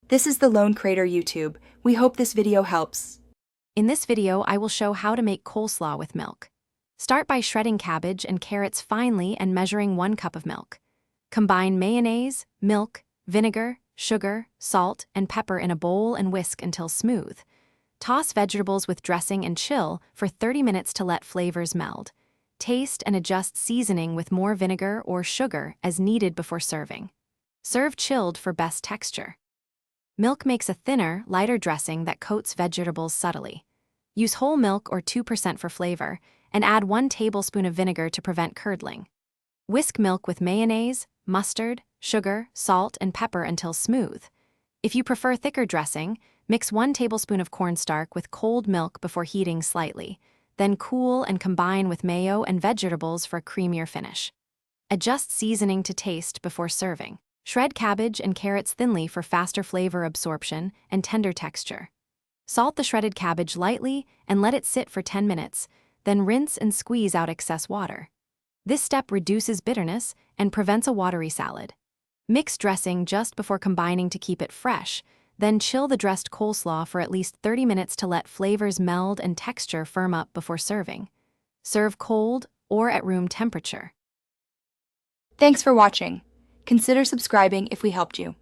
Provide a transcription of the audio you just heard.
This is the Lone Crater YouTube. We hope this video helps. In this video, I will show how to make coleslaw with milk. Start by shredding cabbage and carrots finely and measuring 1 cup of milk. Combine mayonnaise, milk, vinegar, sugar, salt, and pepper in a bowl and whisk until smooth. Toss vegetables with dressing and chill for 30 minutes to let flavors meld. Taste and adjust seasoning with more vinegar or sugar as needed before serving. Serve chilled for best texture. Milk makes a thinner, lighter dressing that coats vegetables subtly. Use whole milk or 2% for flavor, and add 1 tablespoon of vinegar to prevent curdling. Whisk milk with mayonnaise, mustard, sugar, salt, and pepper until smooth. If you prefer thicker dressing, mix 1 tablespoon of cornstarch with cold milk before heating slightly, then cool and combine with mayo and vegetables for a creamier finish. Adjust seasoning to taste before serving. Shred cabbage and carrots thinly for faster flavor absorption and tender texture. Salt the shredded cabbage lightly and let it sit for 10 minutes, then rinse and squeeze out excess water. This step reduces bitterness and prevents a watery salad. Mix dressing just before combining to keep it fresh, then chill the dressed coleslaw for at least 30 minutes to let flavors meld and texture firm up before serving. Serve cold or at room temperature. Thanks for watching. Consider subscribing if we helped you.